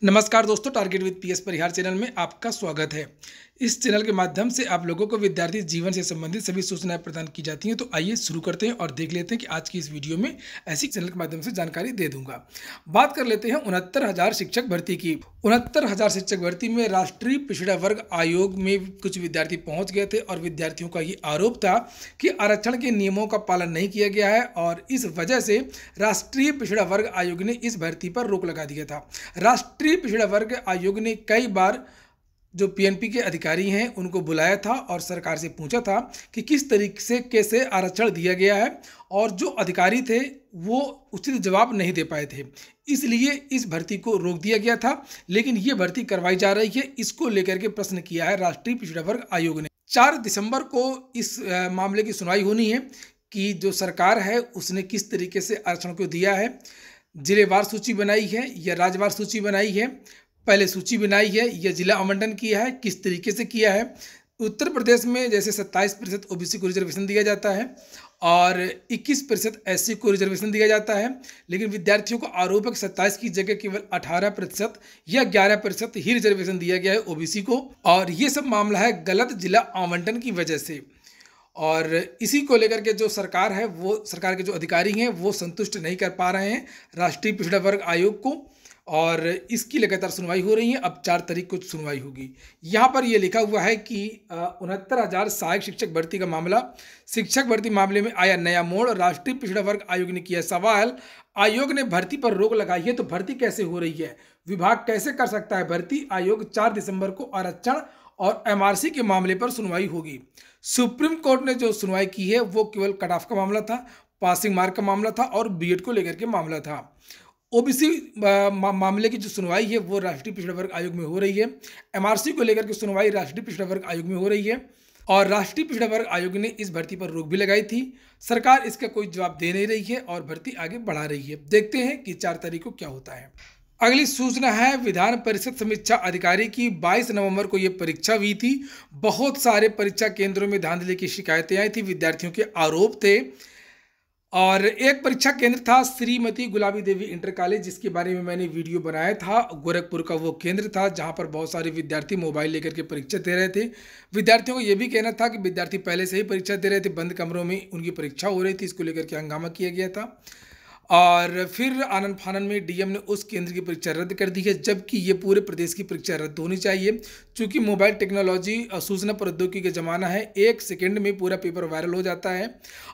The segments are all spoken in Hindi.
नमस्कार दोस्तों, target with PS Parihar channel में आपका स्वागत है। इस चैनल के माध्यम से आप लोगों को विद्यार्थी जीवन से संबंधित सभी सूचनाएं प्रदान की जाती हैं। तो आइए शुरू करते हैं और देख लेते हैं कि आज की इस वीडियो में ऐसी चैनल के माध्यम से जानकारी दे दूंगा। बात कर लेते हैं 69,000 शिक्षक भर्ती की। 69,000 शिक्षक भर्ती में राष्ट्रीय पिछड़ा वर्ग आयोग में कुछ विद्यार्थी पहुंच गए थे और विद्यार्थियों का ये आरोप था कि आरक्षण के नियमों का पालन नहीं किया गया है और इस वजह से राष्ट्रीय पिछड़ा वर्ग आयोग ने इस भर्ती पर रोक लगा दिया था। राष्ट्रीय पिछड़ा वर्ग आयोग ने कई बार जो पीएनपी के अधिकारी हैं उनको बुलाया था और सरकार से पूछा था कि किस तरीके से कैसे आरक्षण दिया गया है, और जो अधिकारी थे वो उचित जवाब नहीं दे पाए थे, इसलिए इस भर्ती को रोक दिया गया था। लेकिन ये भर्ती करवाई जा रही है, इसको लेकर के प्रश्न किया है राष्ट्रीय पिछड़ा वर्ग आयोग ने। 4 दिसंबर को इस मामले की सुनवाई होनी है कि जो सरकार है उसने किस तरीके से आरक्षण को दिया है। जिलेवार सूची बनाई है या राज्यवार सूची बनाई है, पहले सूची बनाई है या जिला आवंटन किया है, किस तरीके से किया है। उत्तर प्रदेश में जैसे 27% ओबीसी को रिजर्वेशन दिया जाता है और 21% एससी को रिजर्वेशन दिया जाता है, लेकिन विद्यार्थियों को आरोप है कि 27 की जगह केवल 18% या 11% ही रिजर्वेशन दिया गया है ओबीसी को, और ये सब मामला है गलत जिला आवंटन की वजह से। और इसी को लेकर के जो सरकार है, वो सरकार के जो अधिकारी हैं वो संतुष्ट नहीं कर पा रहे हैं राष्ट्रीय पिछड़ा वर्ग आयोग को, और इसकी लगातार सुनवाई हो रही है। अब 4 तारीख को सुनवाई होगी। यहाँ पर ये लिखा हुआ है कि 69,000 सहायक शिक्षक भर्ती का मामला, शिक्षक भर्ती मामले में आया नया मोड़, राष्ट्रीय पिछड़ा वर्ग आयोग ने किया सवाल। आयोग ने भर्ती पर रोक लगाई है तो भर्ती कैसे हो रही है, विभाग कैसे कर सकता है भर्ती। आयोग 4 दिसंबर को आरक्षण और एमआरसी के मामले पर सुनवाई होगी। सुप्रीम कोर्ट ने जो सुनवाई की है वो केवल कट ऑफ का मामला था, पासिंग मार्क का मामला था और बीएड को लेकर के मामला था। ओबीसी मामले की जो सुनवाई है वो राष्ट्रीय पिछड़ा वर्ग आयोग में हो रही है। एमआरसी को लेकर के सुनवाई राष्ट्रीय पिछड़ा वर्ग आयोग में हो रही है और राष्ट्रीय पिछड़ा वर्ग आयोग ने इस भर्ती पर रोक भी लगाई थी। सरकार इसका कोई जवाब दे नहीं रही है और भर्ती आगे बढ़ा रही है। देखते हैं कि 4 तारीख को क्या होता है। अगली सूचना है विधान परिषद समीक्षा अधिकारी की। 22 नवंबर को ये परीक्षा हुई थी। बहुत सारे परीक्षा केंद्रों में धांधली की शिकायतें आई थी, विद्यार्थियों के आरोप थे। और एक परीक्षा केंद्र था श्रीमती गुलाबी देवी इंटर कॉलेज, जिसके बारे में मैंने वीडियो बनाया था। गोरखपुर का वो केंद्र था जहां पर बहुत सारे विद्यार्थी मोबाइल लेकर के परीक्षा दे रहे थे। विद्यार्थियों को ये भी कहना था कि विद्यार्थी पहले से ही परीक्षा दे रहे थे, बंद कमरों में उनकी परीक्षा हो रही थी, इसको लेकर के हंगामा किया गया था। और फिर आनन फानन में डीएम ने उस केंद्र की परीक्षा रद्द कर दी है, जबकि ये पूरे प्रदेश की परीक्षा रद्द होनी चाहिए। चूंकि मोबाइल टेक्नोलॉजी और सूचना प्रौद्योगिकी का ज़माना है, 1 सेकंड में पूरा पेपर वायरल हो जाता है।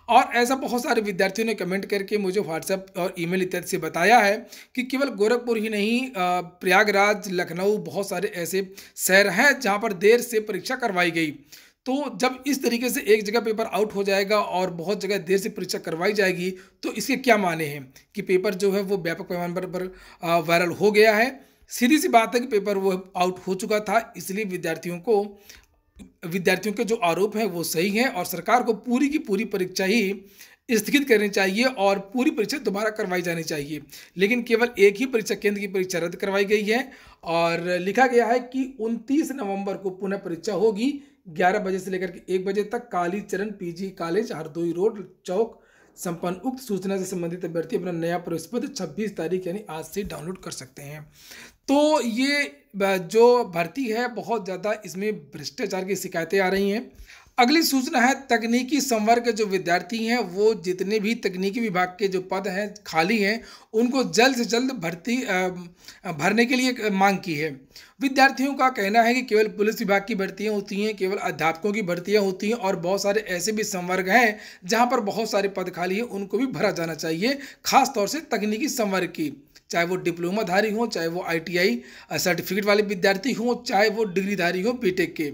और ऐसा बहुत सारे विद्यार्थियों ने कमेंट करके मुझे व्हाट्सएप और ईमेल इत्यादि से बताया है कि केवल गोरखपुर ही नहीं, प्रयागराज, लखनऊ, बहुत सारे ऐसे शहर हैं जहाँ पर देर से परीक्षा करवाई गई। तो जब इस तरीके से एक जगह पेपर आउट हो जाएगा और बहुत जगह देर से परीक्षा करवाई जाएगी तो इसके क्या माने हैं कि पेपर जो है वो व्यापक पैमाने पर वायरल हो गया है। सीधी सी बात है कि पेपर वो आउट हो चुका था, इसलिए विद्यार्थियों के जो आरोप हैं वो सही हैं और सरकार को पूरी की पूरी परीक्षा ही स्थगित करनी चाहिए और पूरी परीक्षा दोबारा करवाई जानी चाहिए। लेकिन केवल एक ही परीक्षा केंद्र की परीक्षा रद्द करवाई गई है और लिखा गया है कि 29 नवंबर को पुनः परीक्षा होगी 11 बजे से लेकर के 1 बजे तक। Kalicharan PG college, Hardoi road, चौक संपन्न। उक्त सूचना से संबंधित अभ्यर्थी अपना नया प्रवेश पत्र 26 तारीख यानी आज से डाउनलोड कर सकते हैं। तो ये जो भर्ती है बहुत ज़्यादा इसमें भ्रष्टाचार की शिकायतें आ रही हैं। अगली सूचना है तकनीकी संवर्ग के जो विद्यार्थी हैं वो जितने भी तकनीकी विभाग के जो पद हैं खाली हैं उनको जल्द से जल्द भर्ती भरने के लिए मांग की है। विद्यार्थियों का कहना है कि केवल पुलिस विभाग की भर्तियां होती हैं, केवल अध्यापकों की भर्तियां होती हैं और बहुत सारे ऐसे भी संवर्ग हैं जहां पर बहुत सारे पद खाली हैं, उनको भी भरा जाना चाहिए। खास तौर से तकनीकी संवर्ग की, चाहे वो डिप्लोमाधारी हों, चाहे वो ITI सर्टिफिकेट वाले विद्यार्थी हों, चाहे वो डिग्रीधारी हों बीटेक के।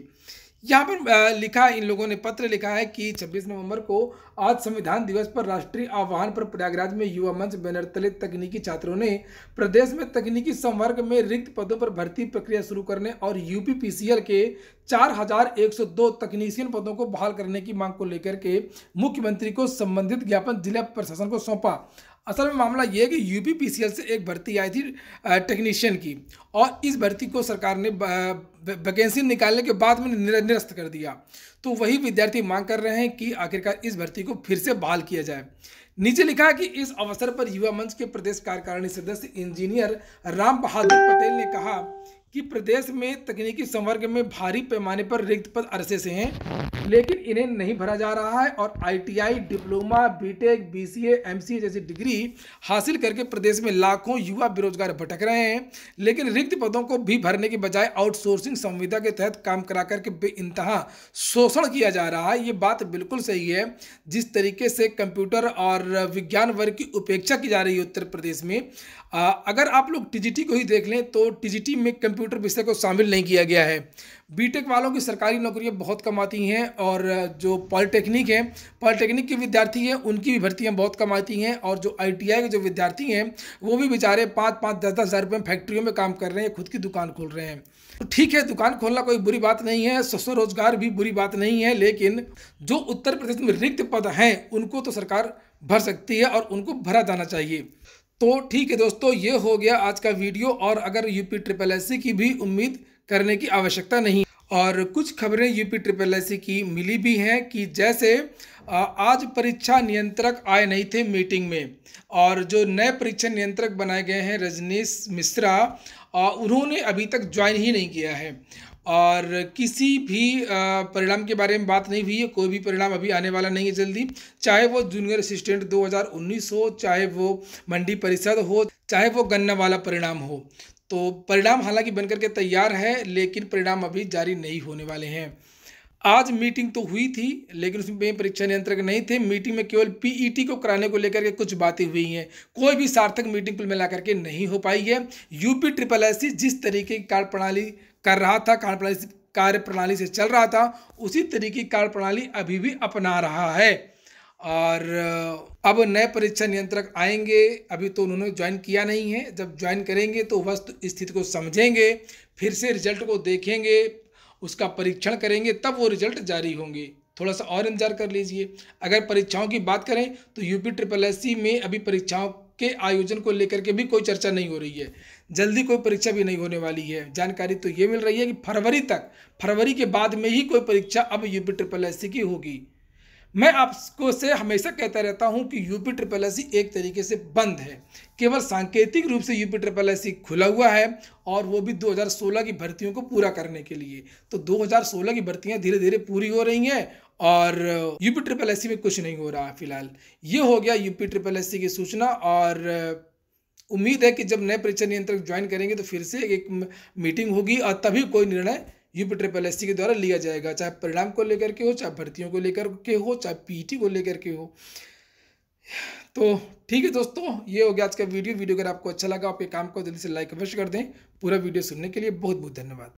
यहाँ पर लिखा, इन लोगों ने पत्र लिखा है कि 26 नवंबर को आज संविधान दिवस पर राष्ट्रीय आह्वान पर प्रयागराज में युवा मंच बैनर तले तकनीकी छात्रों ने प्रदेश में तकनीकी संवर्ग में रिक्त पदों पर भर्ती प्रक्रिया शुरू करने और यूपीपीसीएल के 4102 तकनीशियन पदों को बहाल करने की मांग को लेकर के मुख्यमंत्री को संबंधित ज्ञापन जिला प्रशासन को सौंपा। असल में मामला ये है कि यूपीपीसीएल से एक भर्ती आई थी टेक्नीशियन की, और इस भर्ती को सरकार ने वैकेंसी निकालने के बाद में निरस्त कर दिया। तो वही विद्यार्थी मांग कर रहे हैं कि आखिरकार इस भर्ती को फिर से बहाल किया जाए। नीचे लिखा है कि इस अवसर पर युवा मंच के प्रदेश कार्यकारिणी सदस्य इंजीनियर राम बहादुर पटेल ने कहा कि प्रदेश में तकनीकी संवर्ग में भारी पैमाने पर रिक्त पद अरसे से हैं, लेकिन इन्हें नहीं भरा जा रहा है और ITI, diploma, BTech, BCA, MCA जैसी डिग्री हासिल करके प्रदेश में लाखों युवा बेरोजगार भटक रहे हैं। लेकिन रिक्त पदों को भी भरने के बजाय आउटसोर्सिंग संविदा के तहत काम करा करके बेइंतहा शोषण किया जा रहा है। ये बात बिल्कुल सही है। जिस तरीके से कंप्यूटर और विज्ञान वर्ग की उपेक्षा की जा रही है उत्तर प्रदेश में, अगर आप लोग टीजीटी को ही देख लें तो टीजीटी में कंप्यूटर विषय को शामिल नहीं किया गया है। बीटेक वालों की सरकारी नौकरियां बहुत कम आती हैं और जो पॉलिटेक्निक है, पॉलिटेक्निक के विद्यार्थी हैं उनकी भी भर्तियां बहुत कम आती हैं और जो आईटीआई के जो विद्यार्थी हैं वो भी बेचारे 5-5, 10-10 हज़ार रुपये में फैक्ट्रियों में काम कर रहे हैं, खुद की दुकान खोल रहे हैं। तो ठीक है, दुकान खोलना कोई बुरी बात नहीं है, स्वरोजगार भी बुरी बात नहीं है, लेकिन जो उत्तर प्रदेश में रिक्त पद हैं उनको तो सरकार भर सकती है और उनको भरा जाना चाहिए। तो ठीक है दोस्तों, ये हो गया आज का वीडियो। और अगर यूपी ट्रिपल एससी की भी उम्मीद करने की आवश्यकता नहीं। और कुछ खबरें यूपी ट्रिपल एससी की मिली भी हैं कि जैसे आज परीक्षा नियंत्रक आए नहीं थे मीटिंग में, और जो नए परीक्षा नियंत्रक बनाए गए हैं रजनीश मिश्रा, उन्होंने अभी तक ज्वाइन ही नहीं किया है और किसी भी परिणाम के बारे में बात नहीं हुई है। कोई भी परिणाम अभी आने वाला नहीं है जल्दी, चाहे वो जूनियर असिस्टेंट 2019 हो, चाहे वो मंडी परिषद हो, चाहे वो गन्ना वाला परिणाम हो। तो परिणाम हालांकि बनकर के तैयार है, लेकिन परिणाम अभी जारी नहीं होने वाले हैं। आज मीटिंग तो हुई थी, लेकिन उसमें परीक्षा नियंत्रक नहीं थे। मीटिंग में केवल पीईटी को कराने को लेकर के कुछ बातें हुई हैं, कोई भी सार्थक मीटिंग कुल मिला करके नहीं हो पाई है। यूपी ट्रिपल एससी जिस तरीके की कार्यप्रणाली कर रहा था, कार्यप्रणाली से चल रहा था, उसी तरीके की कार्यप्रणाली अभी भी अपना रहा है। और अब नए परीक्षा नियंत्रक आएंगे, अभी तो उन्होंने ज्वाइन किया नहीं है। जब ज्वाइन करेंगे तो वस्तु स्थिति को समझेंगे, फिर से रिजल्ट को देखेंगे, उसका परीक्षण करेंगे, तब वो रिजल्ट जारी होंगे। थोड़ा सा और इंतजार कर लीजिए। अगर परीक्षाओं की बात करें तो यूपी ट्रिपल एससी में अभी परीक्षाओं के आयोजन को लेकर के भी कोई चर्चा नहीं हो रही है। जल्दी कोई परीक्षा भी नहीं होने वाली है। जानकारी तो ये मिल रही है कि फरवरी के बाद में ही कोई परीक्षा अब यूपी ट्रिपल एससी की होगी। मैं आपको से हमेशा कहता रहता हूं कि यूपी ट्रिपल एससी एक तरीके से बंद है, केवल सांकेतिक रूप से यूपी ट्रिपल एससी खुला हुआ है, और वो भी 2016 की भर्तियों को पूरा करने के लिए। तो 2016 की भर्तियां धीरे धीरे पूरी हो रही हैं और यूपी ट्रिपल एससी में कुछ नहीं हो रहा फिलहाल। ये हो गया यूपी ट्रिपल एससी की सूचना। और उम्मीद है कि जब नए परीक्षा नियंत्रक ज्वाइन करेंगे तो फिर से एक मीटिंग होगी और तभी कोई निर्णय यूपी ट्रिपल एससी के द्वारा लिया जाएगा, चाहे परिणाम को लेकर के हो, चाहे भर्तियों को लेकर के हो, चाहे पीईटी को लेकर के हो। तो ठीक है दोस्तों, ये हो गया आज का वीडियो। अगर आपको अच्छा लगा, आप ये काम को जल्दी से लाइक अवश्य कर दें। पूरा वीडियो सुनने के लिए बहुत बहुत धन्यवाद।